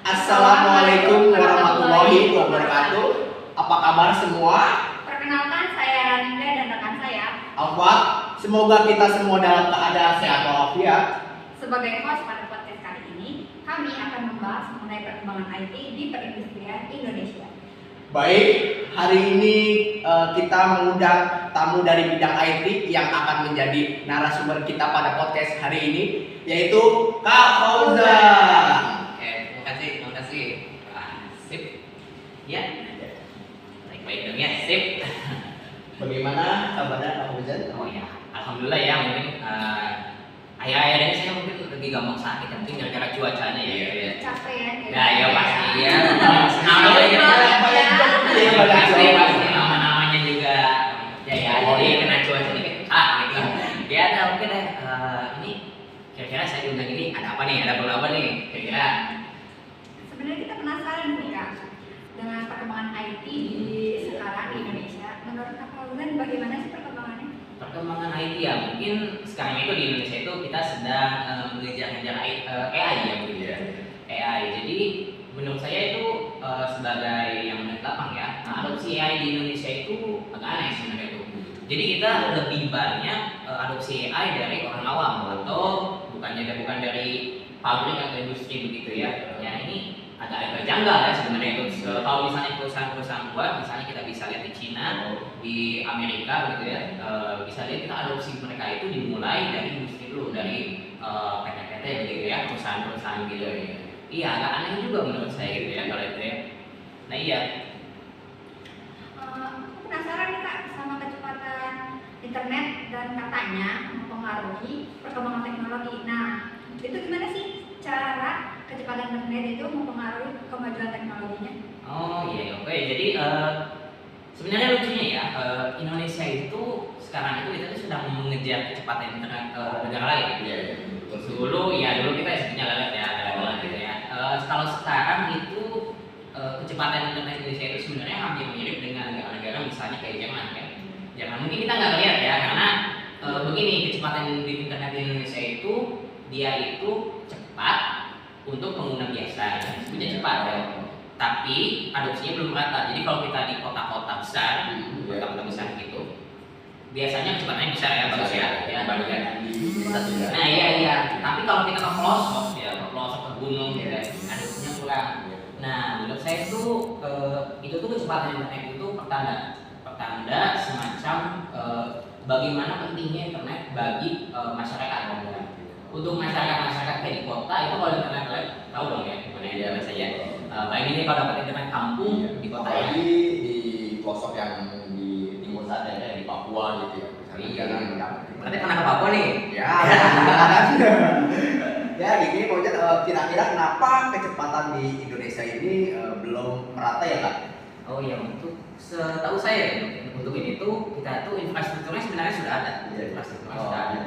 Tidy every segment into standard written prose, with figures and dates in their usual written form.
Assalamualaikum warahmatullahi wabarakatuh. Apa kabar semua? Perkenalkan, saya Raninda dan rekan saya Alfa. Semoga kita semua dalam keadaan sehat walafiat. sebagai host pada podcast kali ini. Kami akan membahas mengenai perkembangan IT di perindustrian Indonesia. Baik, hari ini kita mengundang tamu dari bidang IT yang akan menjadi narasumber kita pada podcast hari ini, yaitu Kak Fauzan. Oke, terima kasih. Sip. Ya. Baik-baik dong ya, sip. Bagaimana kabarnya Kak Fauzan? Oh ya, alhamdulillah ya, mungkin akhir-akhir ini saya mungkin lagi gampang sakit, mungkin gara-gara cuacanya ya. Gitu ya. Capek ya? Nah, ya pasti ya. Pasti nama-namanya juga. Ya, jadi kena cuaca ini gitu. Ya, ada mungkin ini kira-kira saya diundang ini ada apa nih? Ada perlu apa nih? Kira-kira. Sebenarnya kita penasaran nih Kak dengan perkembangan IT di sekarang di Indonesia. Menurut Kak Fauzan bagaimana sih perkembangannya? Perkembangan IT ya, mungkin sekarang itu di Indonesia itu kita sedang mengejar-ngejar AI ya begitu ya. AI. Jadi menurut saya itu sebagai yang melihat lapang ya, adopsi AI di Indonesia itu agak aneh sebenarnya itu. Jadi kita lebih banyak adopsi AI dari orang awam atau bukan dari pabrik atau industri begitu ya. Ya ini agak janggal ya sebenarnya itu. Kalau misalnya perusahaan-perusahaan buat, misalnya kita bisa lihat di Cina, di Amerika begitu ya, bisa lihat kita adopsi mereka itu dimulai dari industri dulu, dari PT-PT begitu ya, perusahaan-perusahaan gitu. Iya, agak aneh juga menurut saya gitu ya kalau itu ya. Nah iya. Aku penasaran nih Kak sama kecepatan internet dan katanya mempengaruhi perkembangan teknologi. Nah, itu gimana sih cara kecepatan internet itu mempengaruhi kemajuan teknologinya? Oh iya, oke. Jadi sebenarnya lucunya ya, Indonesia itu sekarang itu kita tuh sedang mengejar kecepatan internet negara lain. Iya. Dulu kita sebutnya lelet ya, lelet gitu ya. Kalau sekarang itu kecepatan internet Indonesia itu sebenarnya hampir mirip dengan negara-negara misalnya kayak Jerman ya. Jerman mungkin kita nggak lihat ya, karena begini, kecepatan di internet di Indonesia itu dia itu cepat untuk pengguna biasa, ya. Sebutnya cepat ya. Tapi adopsinya belum rata. Jadi kalau kita di kota-kota besar, kota-kota besar gitu, biasanya kecepatannya besar ya, bagus ya, dibandingkan. Nah iya. Tapi kalau kita ke pelosok ya, ke pelosok ke gunung gitu, adopsinya kurang. Nah menurut saya itu tuh kecepatan internet itu pertanda semacam bagaimana pentingnya internet bagi masyarakat. Untuk masyarakat kayak di kota itu kalau internet tahu dong ya gimana ya saya. Bayangin ini kalau dapat internet kampung di kota ya. Apalagi di pelosok yang di timur sana ya, di Papua gitu ya. Iya. Berarti pernah ke Papua nih? Ya. Ya, gini Fauzan, kira-kira kenapa kecepatan di Indonesia ini belum merata ya Kak? Oh iya, untuk setahu saya untuk ini tuh kita tuh infrastrukturnya sebenarnya sudah ada. Infrastrukturnya sudah ada.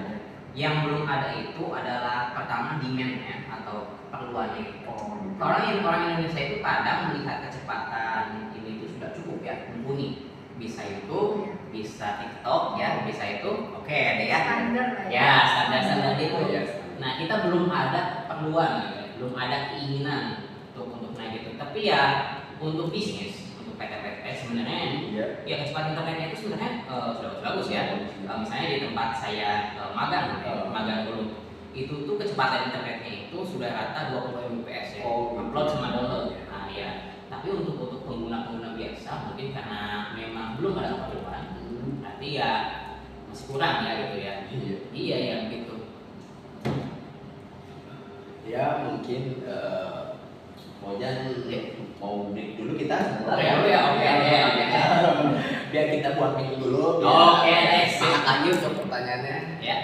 Yang belum ada itu adalah pertama demand-nya atau perluannya. Orang Indonesia itu kadang melihat kecepatan ini itu sudah cukup ya, mumpuni. Bisa YouTube, bisa TikTok ya, bisa itu oke ada ya. Standar lah Ya, standar itu. Nah, kita belum ada keperluan gitu, belum ada keinginan untuk naik gitu. Tapi ya untuk bisnis, untuk PT-PT sebenarnya ya kecepatan internetnya itu sebenarnya sudah bagus ya. Misalnya di tempat saya magang dulu, itu tuh kecepatan internetnya itu sudah rata 20 Mbps ya, upload sama download. Nah ya, tapi untuk pengguna biasa mungkin karena memang belum ada keperluan, berarti ya masih kurang ya gitu ya. Iya ya gitu. Ya mungkin Fauzan mau break dulu kita sebentar ya. Oke. Biar kita buat break dulu. Oke, deh. Semangat lagi untuk pertanyaannya. Ya.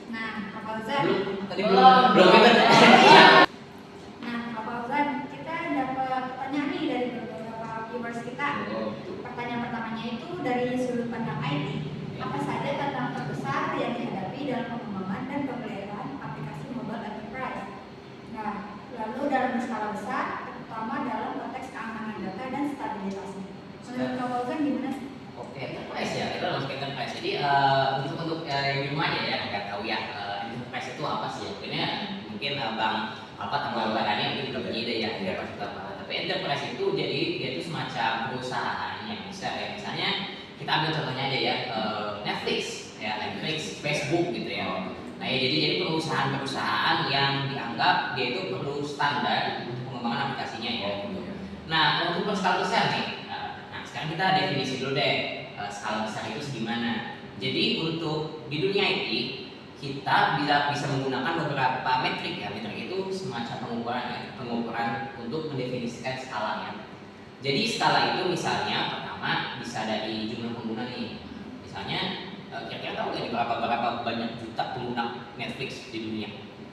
Nah, Kak Fauzan. Tadi belum kita. Nah, Kak Fauzan, kita dapat pertanyaan nih dari beberapa viewers kita. Pertanyaan pertamanya itu dari sudut pandang IT. Apa saja tantangan terbesar yang dihadapi dalam pengembangan dan pemeliharaan aplikasi mobile enterprise? Nah, lalu dalam skala besar, terutama dalam konteks keamanan data dan stabilitasnya. Menurut Kak Fauzan gimana sih? Oke, enterprise ya, kita masuk ke enterprise. Jadi untuk yang di rumah aja ya, nggak tahu ya, enterprise bank apa tambang barangnya mungkin udah punya ide ya tapi enterprise itu jadi dia itu semacam perusahaan yang besar ya. Misalnya kita ambil contohnya aja ya, Netflix, Facebook gitu ya. Nah ya jadi perusahaan-perusahaan yang dianggap dia itu perlu standar pengembangan aplikasinya ya. Nah untuk skala besar nih, nah sekarang kita definisi dulu deh skala besar itu segimana. Jadi untuk di dunia IT kita bisa menggunakan beberapa metrik ya. Metrik itu semacam pengukuran untuk mendefinisikan skalanya. Jadi skala itu misalnya pertama bisa dari jumlah pengguna nih. Misalnya kira-kira tahu nggak berapa banyak juta pengguna Netflix di dunia?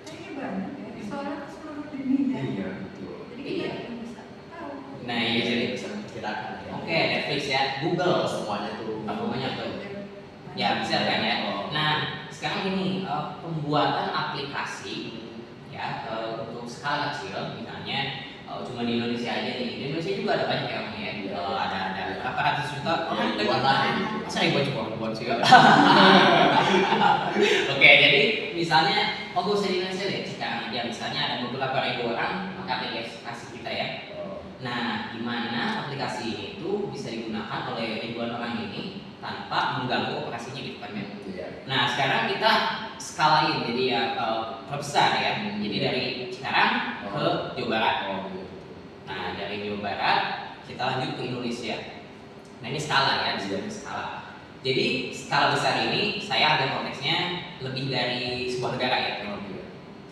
Kayaknya banyak ya, soalnya ke seluruh dunia. Iya, betul. Jadi kita nggak bisa tahu. Nah iya jadi Bisa memperkirakan ya. oke, Netflix ya, Google Semuanya tuh. berapa banyak tuh? Ya bisa kan ya. Nah sekarang ini pembuatan aplikasi ya untuk skala kecil misalnya cuma di Indonesia aja nih. Di Indonesia juga ada banyak ya Om ya. Ada berapa ratus juta orang yang masa ribuan sih ya. Oke jadi misalnya gak usah di Indonesia deh sekarang aja misalnya ada beberapa ribu orang pakai aplikasi kita ya. Nah gimana aplikasi itu bisa digunakan oleh ribuan orang ini tanpa mengganggu operasinya gitu kan ya. Nah sekarang kita skalain jadi ya perbesar ya. Jadi dari sekarang ke Jawa Barat. Nah dari Jawa Barat kita lanjut ke Indonesia. Nah ini skala ya, disebut skala. Jadi skala besar ini saya ambil konteksnya lebih dari sebuah negara ya.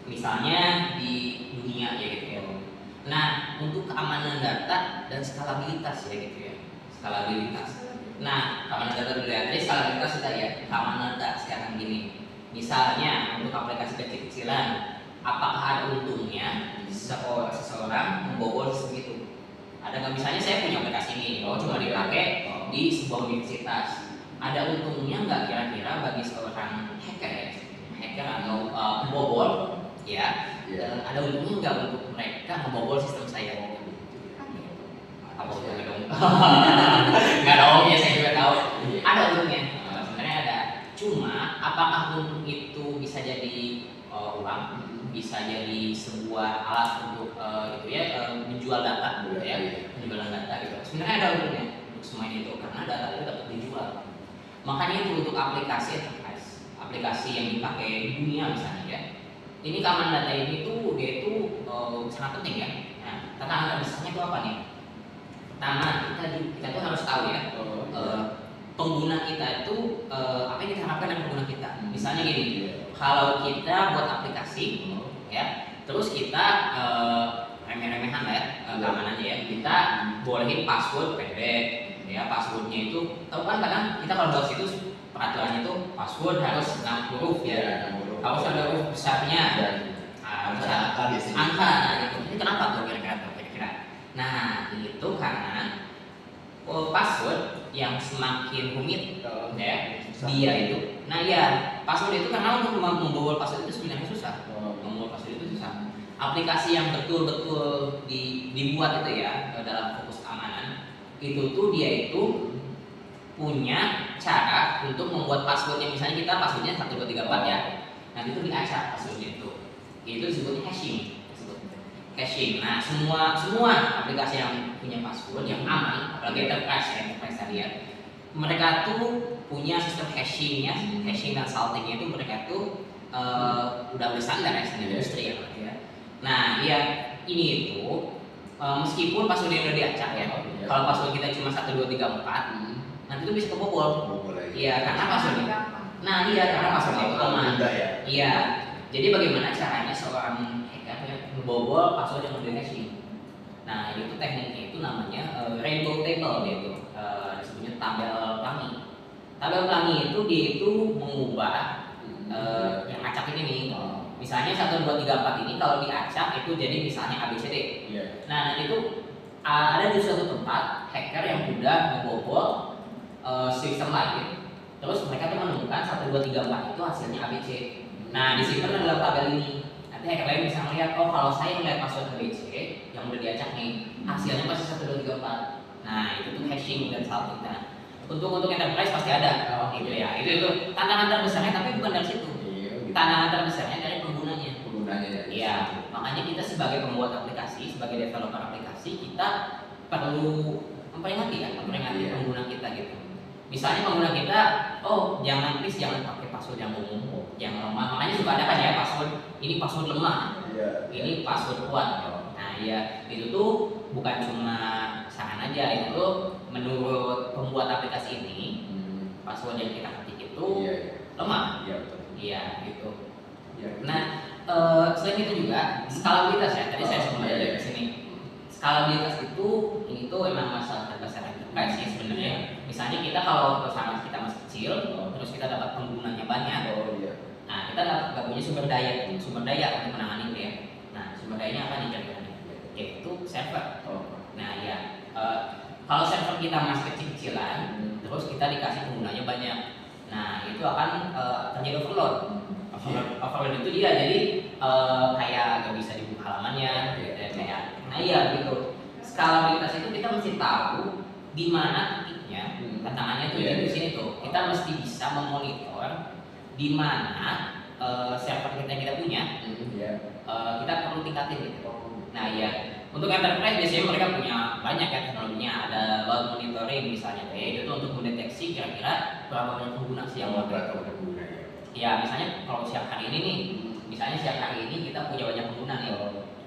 Misalnya di dunia ya gitu ya. Nah untuk keamanan data dan skalabilitas ya gitu ya. Skalabilitas. Nah keamanan data dulu ya. Jadi skalabilitas sudah ya. Keamanan data sekarang gini. Misalnya untuk aplikasi kecil-kecilan, apakah ada untungnya seseorang membobol sistem itu? Ada nggak misalnya saya punya aplikasi ini, cuma dipakai di sebuah universitas. Ada untungnya nggak kira-kira bagi seorang hacker atau pembobol? Ya, ada untungnya nggak untuk mereka membobol sistem saya? Apa untungnya dong? Nggak dong, ya saya juga tahu. Ada untungnya, sebenarnya ada. Cuma apakah untung itu bisa jadi uang? Bisa jadi sebuah alat untuk itu ya menjual data gitu ya, penjualan data gitu. Sebenarnya ada untungnya untuk semua itu karena data itu dapat dijual. Makanya itu untuk aplikasi enterprise, aplikasi yang dipakai di dunia misalnya ya. Ini keamanan data ini tuh dia itu sangat penting ya. Nah, tantangan terbesarnya itu apa nih? Pertama kita tuh harus tahu ya pengguna kita itu apa yang kita harapkan dari pengguna kita. Misalnya gini, kalau kita buat aplikasi ya, terus kita remeh-remehan lah ya keamanannya ya, kita bolehin password pendek ya, passwordnya itu tahu kan kadang kita kalau buat situs peraturannya itu password harus 6 huruf ya, harus ada huruf besarnya, harus ada angka gitu. Ini kenapa tuh kira-kira? Nah itu karena password yang semakin rumit ya dia itu. Nah ya password itu karena untuk membobol password itu sebenarnya susah. Membobol password itu susah. Aplikasi yang betul-betul dibuat itu ya dalam fokus keamanan itu tuh dia itu punya cara untuk membuat passwordnya. Misalnya kita passwordnya 1234 ya. Nanti itu diacak passwordnya itu disebutnya hashing. Nah semua aplikasi yang punya password yang aman, apalagi enterprise tadi ya, mereka tuh punya sistem hashingnya, hashing dan saltingnya itu mereka tuh udah standar ya, standar industri ya. Nah ya ini itu meskipun passwordnya udah diacak ya, kalau password kita cuma 1234 nanti itu bisa kebobol. Iya karena passwordnya. Nah iya karena passwordnya itu aman. Iya. Jadi bagaimana caranya seorang hacker membobol password yang udah hashing? Nah itu tekniknya itu namanya rainbow table dia itu disebutnya tabel pelangi. Tabel pelangi itu dia itu mengubah yang acak ini nih. Misalnya 1, 2, 3, 4 ini kalau diacak itu jadi misalnya ABCD. Nah nanti itu ada di suatu tempat hacker yang udah membobol sistem lain. Terus mereka tuh menemukan 1, 2, 3, 4 itu hasilnya ABC. Nah disimpan dalam tabel ini. Nanti hacker lain bisa melihat, oh kalau saya melihat password ABC yang udah diacak nih, hasilnya pasti 1, 2, 3, 4. Nah itu tuh hashing dan salting. Nah untuk enterprise pasti ada, gitu ya. Itu tantangan terbesarnya, tapi bukan dari situ. Tantangan terbesarnya dari penggunanya. penggunanya ya. Iya, makanya kita sebagai pembuat aplikasi, sebagai developer aplikasi, kita perlu memperingati pengguna kita gitu. Misalnya pengguna kita, oh jangan pakai password yang umum, yang lemah. Makanya suka ada kan ya ini password lemah, ini password kuat. Nah ya itu tuh bukan cuma saran aja, itu tuh menurut pembuat aplikasi ini password yang kita ketik itu lemah. Iya gitu. Nah selain itu juga skalabilitas ya. Tadi saya sempat ada di sini. Skalabilitas itu emang masalah terbesar enterprise sih sebenarnya. Misalnya kita kalau perusahaan kita masih kecil, terus kita dapat penggunanya banyak. Nah kita nggak punya sumber daya untuk menangani itu ya. Nah sumber dayanya apa nih kira-kira? Yaitu server. Nah ya kalau server kita masih kecil-kecilan, terus kita dikasih penggunanya banyak. Nah itu akan terjadi overload. Overload itu dia jadi kayak nggak bisa dibuka halamannya, kayak nah iya gitu. Skalabilitas itu kita mesti tahu di mana titiknya. Tantangannya tuh di sini tuh. Kita mesti bisa memonitor di mana server kita punya. Kita perlu tingkatin gitu. Nah ya untuk enterprise biasanya mereka punya banyak ya teknologinya. Ada load monitoring misalnya, itu tuh untuk mendeteksi kira-kira berapa banyak pengguna sih yang ya misalnya kalau siang hari ini nih, misalnya siang hari ini kita punya banyak pengguna nih.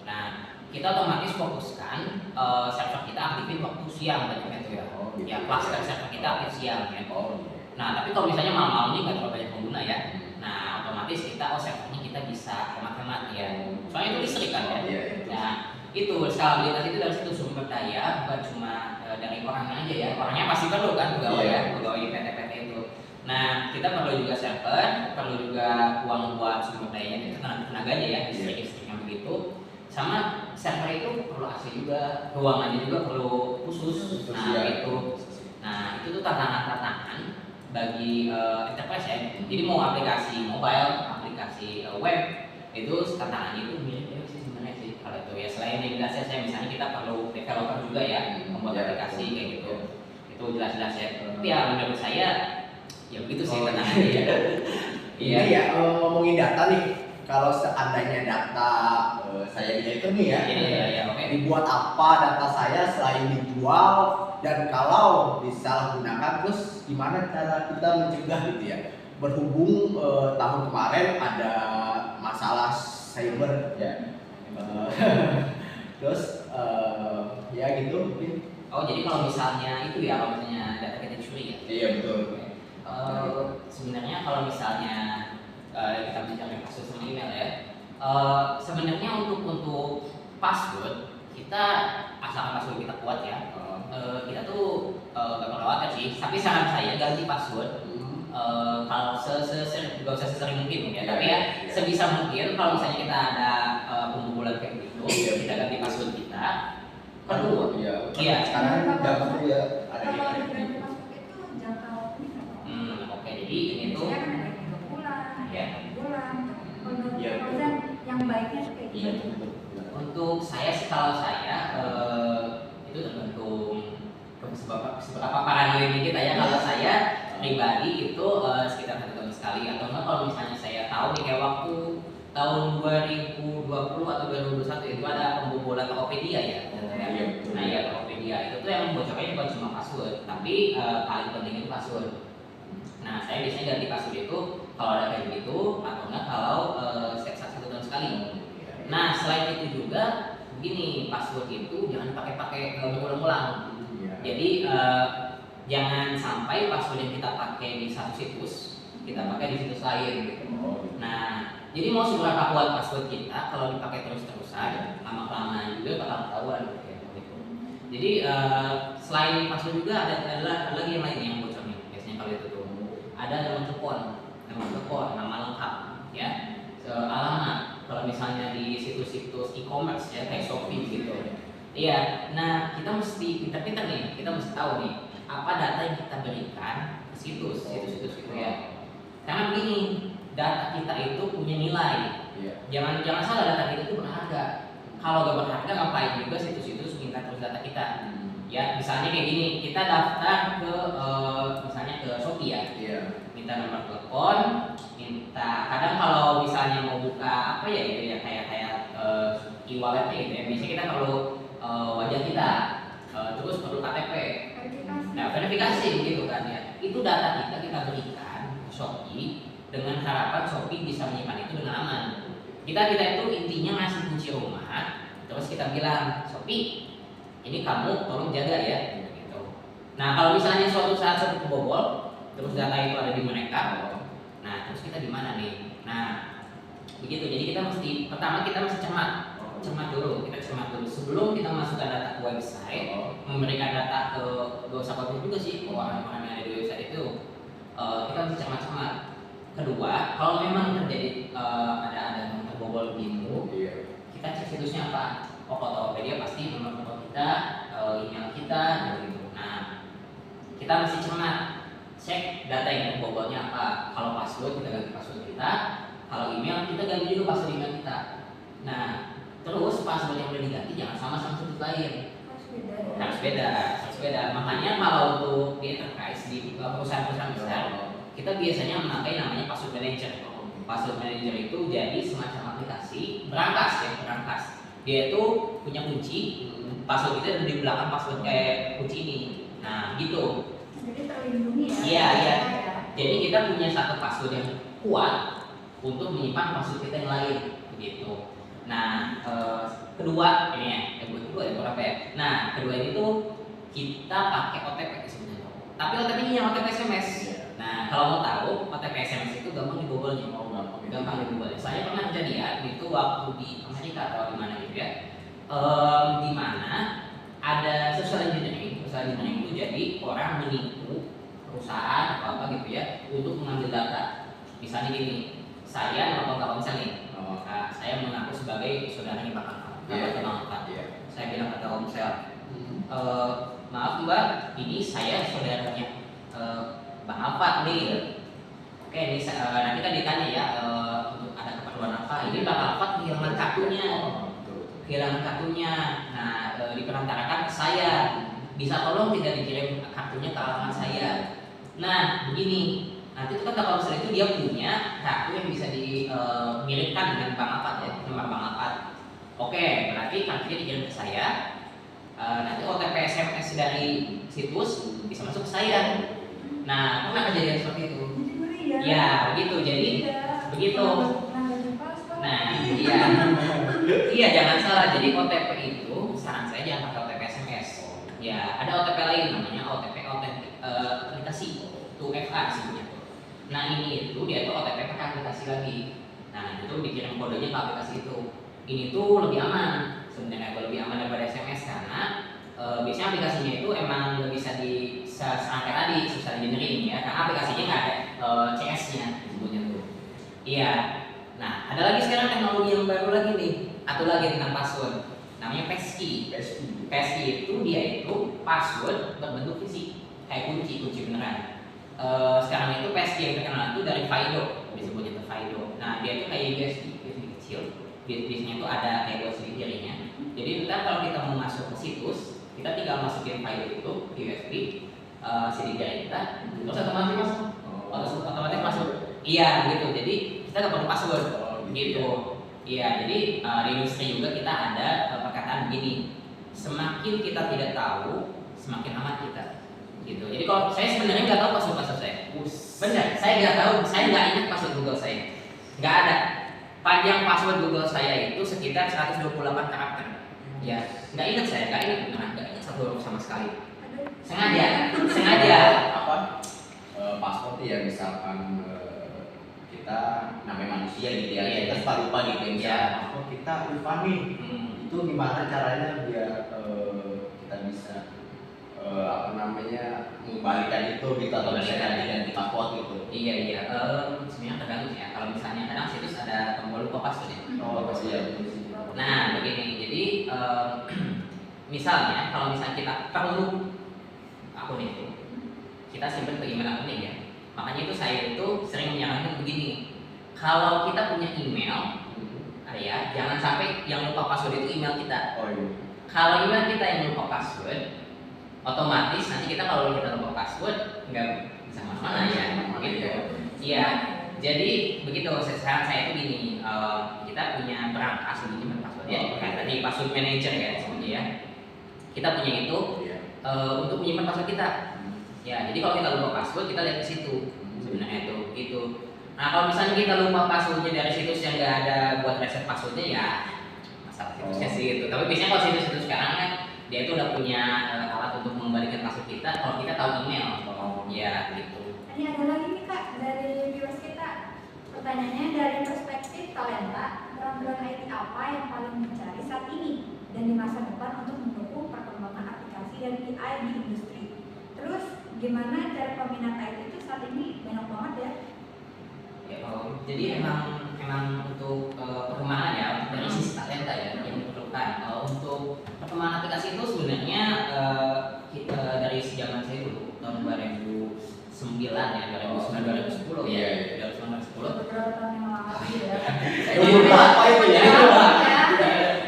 Nah kita otomatis fokuskan server kita aktifin waktu siang banyaknya tuh ya. Ya cluster server kita aktif siang ya. Nah tapi kalau misalnya malam-malam ini nggak terlalu banyak pengguna ya, nah otomatis kita servernya kita bisa hemat-hemat ya. Soalnya itu listrik kan ya. Nah itu skalabilitas itu dari situ sumber daya bukan cuma dari orangnya aja ya. Orangnya pasti perlu kan pegawai PT-PT itu. Nah kita perlu juga server, perlu juga uang buat sumber dayanya itu tenaganya ya, listrik-listriknya begitu. Sama server itu perlu AC juga, ruangannya juga perlu khusus. Nah itu tuh tantangan bagi enterprise ya. Jadi mau aplikasi mobile, aplikasi web itu tantangannya itu mirip sih sebenarnya sih. Kalau itu ya selain jelasnya saya misalnya kita perlu developer juga ya membuat aplikasi kayak gitu. Itu jelas-jelas ya. Tapi ya menurut saya ya begitu sih tantangannya ya. Iya ya ngomongin data nih. Kalau seandainya data saya itu nih ya, dibuat apa data saya selain dijual, dan kalau disalahgunakan terus gimana cara kita mencegah gitu ya. Berhubung tahun kemarin ada masalah cyber ya, terus ya gitu mungkin. Oh jadi kalau misalnya itu ya, kalau misalnya data kita dicuri ya? Iya betul. Sebenarnya kalau misalnya kita bicara kasus sama email ya, sebenarnya untuk password kita asalkan password kita kuat ya, kita tuh gak perlu khawatir sih. Tapi saran saya ganti password. Kalau gak usah sesering mungkin ya, tapi ya sebisa mungkin kalau misalnya kita ada pembobolan kayak gitu, kita ganti password kita. Kedua, iya. Sekarang nggak perlu ya ada Kalau yang ganti password itu jangka waktunya berapa? Oke, jadi ini tuh Biasanya kan ada 3 bulan, ya. 4 bulan. Menurut Fauzan yang baiknya kayak gimana? Untuk saya sih, kalau saya itu tergantung seberapa paranoid kita ya. Kalau saya pribadi itu sekitar 1 tahun sekali, atau enggak kalau misalnya saya tahu nih kayak waktu tahun 2020 atau 2021 itu ada pembobolan Tokopedia ya. Nah ya Tokopedia itu tuh yang bocornya bukan cuma password, tapi paling penting itu password. Nah saya biasanya ganti password itu kalau ada kayak gitu, atau enggak kalau setiap 1 tahun sekali. Nah selain itu juga begini, password itu jangan pakai berulang-ulang. Jadi jangan sampai password yang kita pakai di satu situs kita pakai di situs lain gitu. Nah jadi mau seberapa kuat password kita, kalau dipakai terus-terusan lama-kelamaan juga bakal ketahuan gitu. Jadi selain password juga ada lagi yang lain yang bocornya. Biasanya kalau itu tuh ada nama telepon, nama lengkap ya, alamat. Kalau misalnya di situs-situs e-commerce ya kayak Shopee gitu. Iya, nah kita mesti pintar-pintar nih, kita mesti tahu nih apa data yang kita berikan ke situs itu ya. Karena begini, data kita itu punya nilai. Jangan salah, data kita itu berharga. Kalau gak berharga ngapain juga situs-situs minta terus data kita. Ya, misalnya kayak gini, kita daftar ke misalnya ke Shopee ya. Minta nomor telepon, minta kadang kalau misalnya mau buka apa ya itu ya kayak di walletnya gitu ya. Biasanya kita perlu wajah kita, terus perlu KTP. Nah, verifikasi gitu kan ya. Itu data kita berikan ke Shopee dengan harapan Shopee bisa menyimpan itu dengan aman. Kita itu intinya ngasih kunci rumah, terus kita bilang Shopee, ini kamu tolong jaga ya. Gitu. Nah, kalau misalnya suatu saat Shopee kebobol, terus data itu ada di mereka, nah terus kita di mana nih? Nah, begitu. Jadi kita pertama kita mesti cermat dulu sebelum kita masukkan data ke website, memberikan data ke gak usah konten juga sih ke orang-orang yang ada di website itu, kita mesti cermat. Kedua, kalau memang terjadi ada yang terbobol gitu, kita cek situsnya apa. Tokopedia pasti nomor telepon kita, email kita, gitu. Nah, kita mesti cermat, cek data yang terbobolnya apa. Kalau password kita ganti password kita, kalau email kita ganti juga password email kita. Nah, terus password yang udah diganti jangan sama situs lain. Harus beda. Makanya kalau untuk di enterprise, di perusahaan-perusahaan besar, kita biasanya memakai namanya password manager. Password manager itu jadi semacam aplikasi berangkas. Dia itu punya kunci, password kita ada di belakang password kayak kunci ini. Nah, gitu. Jadi terlindungi ya. Iya. Jadi kita punya satu password yang kuat untuk menyimpan password kita yang lain, begitu. Nah, kedua ini ya, berapa ya? Nah, kedua ini tuh kita pakai OTP sebenarnya. Tapi OTP ini yang OTP SMS. Nah, kalau mau tahu OTP SMS itu gampang dibobolnya. Gampang dibobolnya. Saya pernah kejadian itu waktu di Amerika atau di mana gitu ya. Di mana ada social engineering itu jadi orang menipu perusahaan atau apa gitu ya untuk mengambil data. Misalnya gini, saya nelfon Telkomsel nih. Saya mengaku sebagai saudaranya Pak Angkat. Saya bilang ke Telkomsel, maaf Mbak, ini saya saudaranya Bang Alfa nih. Oke, ini nanti kan ditanya ya untuk ada keperluan apa. Ini Bang Alfa kehilangan kartunya. Nah, diperantarakan ke saya. Bisa tolong tidak dikirim kartunya ke alamat saya. Nah, begini. Nanti itu kan Telkomsel itu dia punya kartu yang bisa dimiripkan dengan Bang Alfa ya, nomor Bang Alfa. Oke, berarti kartunya dikirim ke saya. Nanti OTP SMS dari situs bisa masuk ke saya. Nah, pernah kejadian seperti itu? Ya, begitu. Jadi, begitu. Nah, iya, jangan salah. Jadi OTP itu, saran saya jangan pakai OTP SMS. Ya, ada OTP lain namanya OTP aplikasi, 2FA disebutnya. Nah, ini itu dia tuh OTP pakai aplikasi lagi. Nah, itu dikirim kodenya ke aplikasi itu. Ini tuh lebih aman. Sebenarnya lebih aman daripada SMS karena biasanya aplikasinya itu emang nggak bisa serangkai tadi social engineering ya, karena aplikasinya nggak ada CS-nya disebutnya tuh. Iya. Nah, ada lagi sekarang teknologi yang baru lagi nih, atau lagi tentang password, namanya passkey. Passkey itu dia itu password berbentuk fisik, kayak kunci beneran. Sekarang itu passkey yang terkenal itu dari FIDO, disebutnya tuh FIDO. Nah, dia itu kayak USB kecil. Biasanya itu ada kayak USB jarinya. Jadi ntar kalau kita mau masuk ke situs, kita tinggal masukin file itu di USB, sidik jari kita, terus otomatis masuk. Otomatis masuk. Iya gitu. Jadi kita nggak perlu password. Gitu. Iya. Jadi di industri juga kita ada perkataan begini. Semakin kita tidak tahu, semakin aman kita. Gitu. Jadi kalau saya sebenarnya nggak tahu password saya. Benar. Saya nggak tahu. Saya nggak ingat password Google saya. Nggak ada. Panjang password Google saya itu sekitar 128 karakter. Ya, nggak ingat beneran, nggak ingat satu huruf sama sekali. Sengaja. Password ya misalkan kita namanya manusia gitu ya, kita suka lupa gitu ya. Password kita lupa nih. Itu gimana caranya biar kita bisa mengembalikan itu gitu atau bisa ganti password gitu. Iya. Sebenarnya tergantung ya. Kalau misalnya kadang situs ada tombol lupa password ya. Pasti ya. Nah, begini. Jadi misalnya kalau misalnya kita perlu akun itu, kita simpan ke email akunnya ya. Makanya itu saya itu sering menyarankan begini. Kalau kita punya email, ya jangan sampai yang lupa password itu email kita. Kalau email kita yang lupa password, otomatis nanti kita kalau kita lupa password nggak bisa mana ya, gitu. Iya. Jadi begitu. Saran saya itu gini, kita punya berangkas untuk menyimpan password Ya, kan tadi password manager ya sebenarnya ya. Kita punya itu untuk menyimpan password kita. Ya, jadi kalau kita lupa password kita lihat ke situ sebenarnya itu gitu. Nah kalau misalnya kita lupa passwordnya dari situs yang nggak ada buat reset passwordnya ya masalah situsnya sih itu. Tapi biasanya kalau situs-situs sekarang kan dia itu udah punya alat untuk mengembalikan password kita kalau kita tahu email. Ya gitu. Ini ada lagi nih Kak dari viewers kita. Pertanyaannya dari perspektif talenta, beranggaran IT apa yang paling dicari saat ini dan di masa depan untuk mendukung perkembangan aplikasi dan AI di industri. Terus gimana cara peminat IT itu saat ini banyak banget ya? Ya, jadi emang untuk perkembangan ya dari sisi talenta ya yang diperlukan. Untuk perkembangan aplikasi itu sebenarnya dari zaman saya dulu tahun 2009 ya 2009 2010 ya 2009 2010. Beberapa tahun yang lalu ya. Umur berapa itu ya?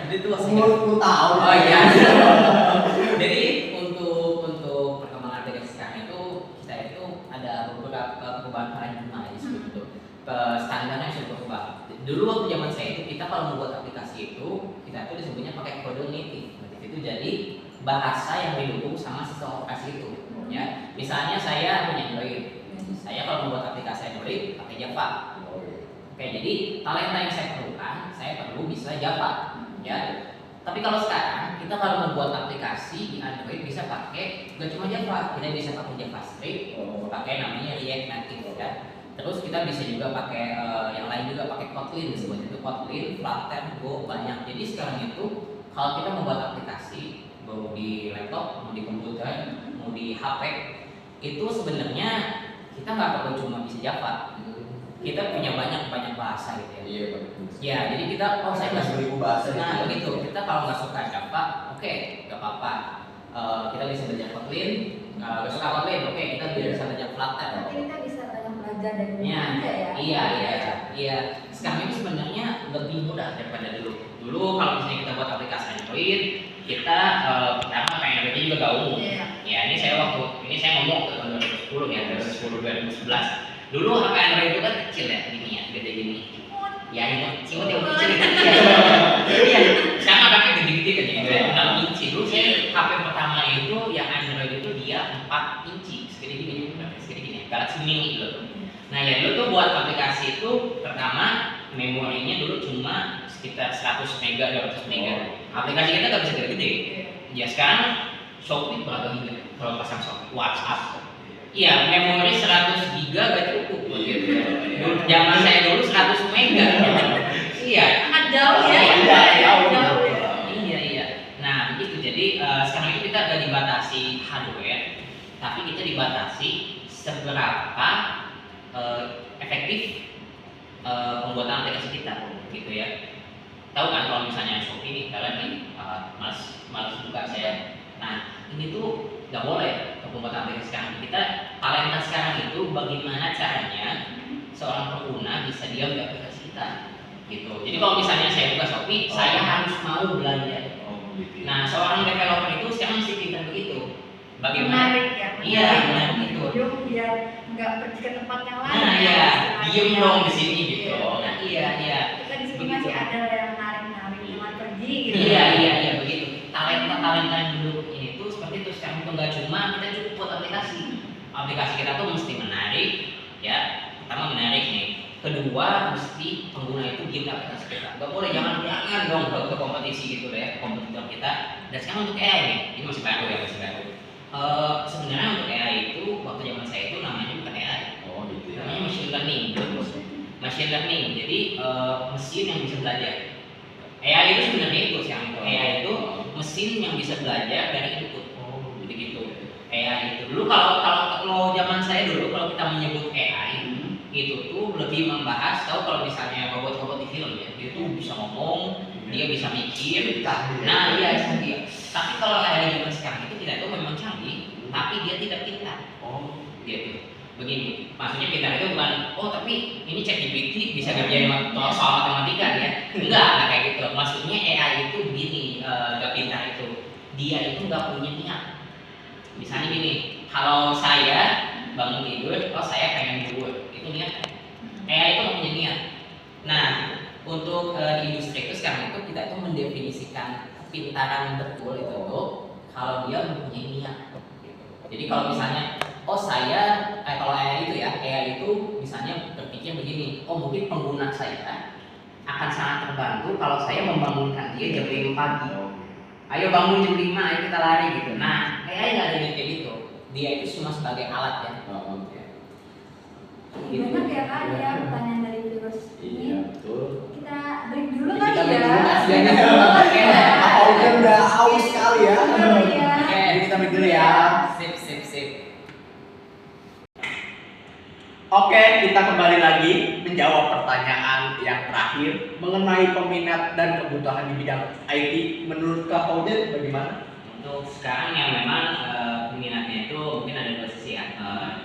Itu Umur 10 tahun. Oh iya. Jadi untuk perkembangan aplikasi sekarang itu kita itu ada beberapa perubahan paradigma ya seperti itu. Standarnya sudah berubah. Dulu waktu zaman saya itu kita kalau membuat aplikasi itu kita itu disebutnya pakai kode native. Native itu jadi bahasa yang didukung sama sistem operasi itu. Ya, misalnya saya punya Android. Saya kalau membuat aplikasi Android pakai Java. Oke, jadi talenta yang saya perlukan, saya perlu bisa Java. Ya. Tapi kalau sekarang kita kalau membuat aplikasi di Android bisa pakai nggak cuma Java, kita bisa pakai JavaScript, pakai namanya React Native ya. Terus kita bisa juga pakai yang lain juga pakai Kotlin, disebut itu Kotlin, Flutter, Go banyak. Jadi sekarang itu kalau kita membuat aplikasi mau di laptop, mau di komputer, mau di HP, itu sebenarnya kita nggak perlu cuma bisa Java. Kita punya banyak bahasa gitu ya. Iya, bagus. Ya, jadi kita saya nggak suka bahasa. Nah begitu, kita kalau nggak suka Java, oke, nggak apa-apa. Kita bisa belajar Kotlin, nggak suka Kotlin, oke, kita bisa belajar Flutter. Nanti kita bisa banyak belajar dari rumah Ya, aja ya. iya. Sekarang ini sebenarnya lebih mudah daripada dulu. Dulu kalau misalnya kita buat aplikasi Android, kita pertama pengen Android juga gak umum. Iya. Ya, ini saya ngomong ke tahun 2010 ya, 2010 2011. Dulu HP Android itu kan kecil ya, gini ya, gede gini. Ya, ini cimut yang kecil. Iya. Sekarang HP gede-gede kan ya, 6 inci. Dulu saya HP pertama itu yang Android itu dia 4 inci, segede gini, Galaxy Mini dulu tuh. Nah ya dulu tuh buat aplikasi itu pertama memorinya dulu cuma sekitar 100 mega 200 mega. Aplikasi kita nggak bisa gede-gede. Ya sekarang Shopee berapa giga? Kalau pasang Shopee, WhatsApp. Iya memori 100 giga gak cukup gitu. Zaman saya dulu 100 mega. Iya. Sangat jauh ya. Iya. Nah begitu. Jadi sekarang itu kita gak dibatasi hardware, tapi kita dibatasi seberapa efektif pembuatan aplikasi kita gitu ya. Tahu kan kalau misalnya Shopee nih kalian nih malas buka saya. Nah ini tuh nggak boleh pembuatan aplikasi sekarang. Kita talenta sekarang itu bagaimana caranya seorang pengguna bisa diam di aplikasi kita gitu. Jadi kalau misalnya saya buka Shopee, saya harus mau belajar. Nah seorang developer itu sekarang mesti pintar begitu. Bagaimana? Menarik ya. Iya benar gitu. Biar nggak pergi ke tempat yang lain. Nah iya, diem dong di sini gitu. Nah iya. Kita di sini masih ada yang narik jangan pergi gitu. Iya begitu. Talenta yang dulu ini tuh seperti itu. Sekarang itu nggak cuma kita cukup buat aplikasi. Aplikasi kita tuh mesti menarik, ya. Pertama menarik nih. Kedua mesti pengguna itu diem di aplikasi kita. Nggak boleh jangan dong ke kompetisi gitu deh, kompetitor kita. Dan sekarang untuk AI nih, ini masih baru. Sebenarnya untuk AI itu waktu zaman saya itu namanya bukan AI. Namanya machine learning. Machine learning. Jadi mesin yang bisa belajar. AI itu sebenarnya itu AI itu mesin yang bisa belajar dari input. Jadi gitu. AI itu dulu kalau zaman saya dulu kalau kita menyebut AI itu tuh lebih membahas tahu kalau misalnya robot-robot di film ya dia tuh bisa ngomong, dia bisa mikir. Nah iya canggih. Tapi kalau AI zaman sekarang itu tidak itu memang canggih, tapi dia tidak pintar. Dia tuh begini. Maksudnya pintar itu bukan tapi ini ChatGPT bisa ngerjain soal matematika ya. Enggak kayak gitu. Maksudnya AI itu begini, nggak pintar itu. Dia itu nggak punya niat. Misalnya gini, kalau saya bangun tidur, saya pengen tidur, itu niat. AI itu nggak punya niat. Nah, untuk di industri itu sekarang itu kita itu mendefinisikan kepintaran betul itu tuh kalau dia mempunyai niat. Gitu. Jadi kalau misalnya, oh saya, kalau AI itu ya, AI itu misalnya berpikir begini, oh mungkin pengguna saya akan sangat terbantu kalau saya membangunkan dia jam 5 pagi. Ayo bangun jam 5, ayo kita lari gitu. Nah, AI nggak ada kayak gitu. Dia itu cuma sebagai alat ya. Banyak ya Kak ya pertanyaan dari viewers ini. Iya, betul. Kita break dulu Kita kali break ya. dulu, kasihan ya. Oke. Aku udah haus sekali ya. Iya. Jadi kita break dulu ya. Sip. Oke, kita kembali lagi menjawab pertanyaan yang terakhir mengenai peminat dan kebutuhan di bidang IT. Menurut Kak Fauzan bagaimana? Untuk sekarang yang memang peminatnya itu mungkin ada dua sisi ya.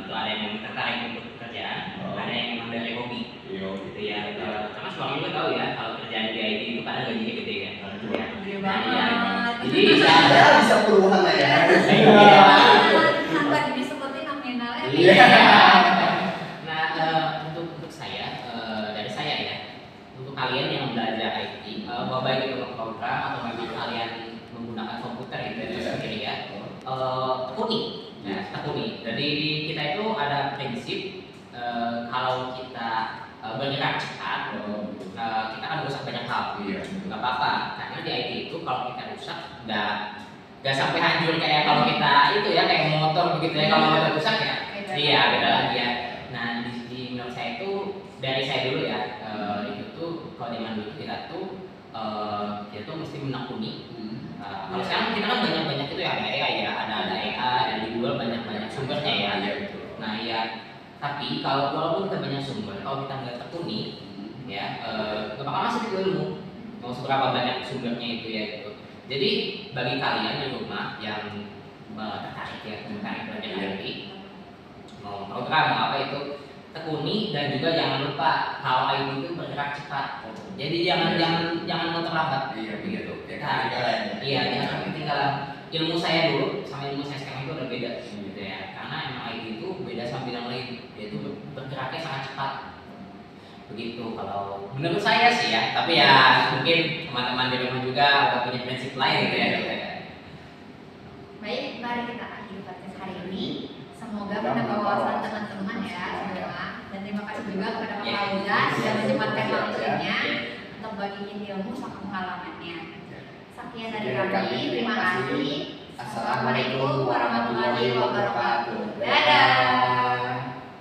Itu ada yang memang tertarik untuk pekerjaan, ada yang memang dari hobi. Gitu ya. Karena semua orang juga tahu ya kalau kerjaan di IT itu kadang gajinya gede kan. Ya. Gede Nah, iya. banget. Jadi Ya bisa puluhan lah ya. Tanpa disebutin nominalnya. Iya. Nah, untuk saya dari saya ya, untuk kalian yang belajar IT, baik itu memprogram atau memang kalian menggunakan komputer itu sendiri ya, tekuni, tekuni. Jadi di kita itu ada prinsip kalau kita bergerak cepat, kita kan rusak banyak hal. Nggak apa-apa, karena di IT itu kalau kita rusak nggak sampai hancur kayak kalau kita itu ya kayak motor begitu ya, kalau motor rusak ya, iya beda lagi ya. Nah di menurut saya itu dari saya dulu ya, itu tuh kalau zaman dulu kita tuh mesti menekuni. Kalau sekarang kita kan banyak itu ya, ada AI ya, ada AI, ada di Google banyak sumbernya ya. Nah ya, tapi walaupun kita banyak sumber, kalau kita nggak tekuni, ya nggak bakal masuk ke ilmu. Mau seberapa banyak sumbernya itu ya gitu. Jadi bagi kalian di rumah yang tertarik ya tertarik belajar IT, mau program mau apa itu, tekuni dan juga jangan lupa kalau IT itu bergerak cepat. Jadi jangan mau terlambat. Iya begitu. Iya, jangan ketinggalan. Ilmu saya dulu sama ilmu saya sekarang itu udah beda gitu ya. Karena emang IT itu beda sama bidang lain, yaitu bergeraknya sangat cepat. Begitu kalau menurut saya sih ya, tapi ya mungkin teman-teman di rumah juga udah punya prinsip lain gitu ya. Baik, mari kita akhiri podcast hari ini. Semoga menambah wawasan teman-teman ya semua. Dan terima kasih juga kepada Pak Fauzan sudah menyempatkan waktunya untuk bagiin ilmu sama pengalamannya. Sekian dari kami, terima kasih. Assalamualaikum warahmatullahi wabarakatuh. Dadah.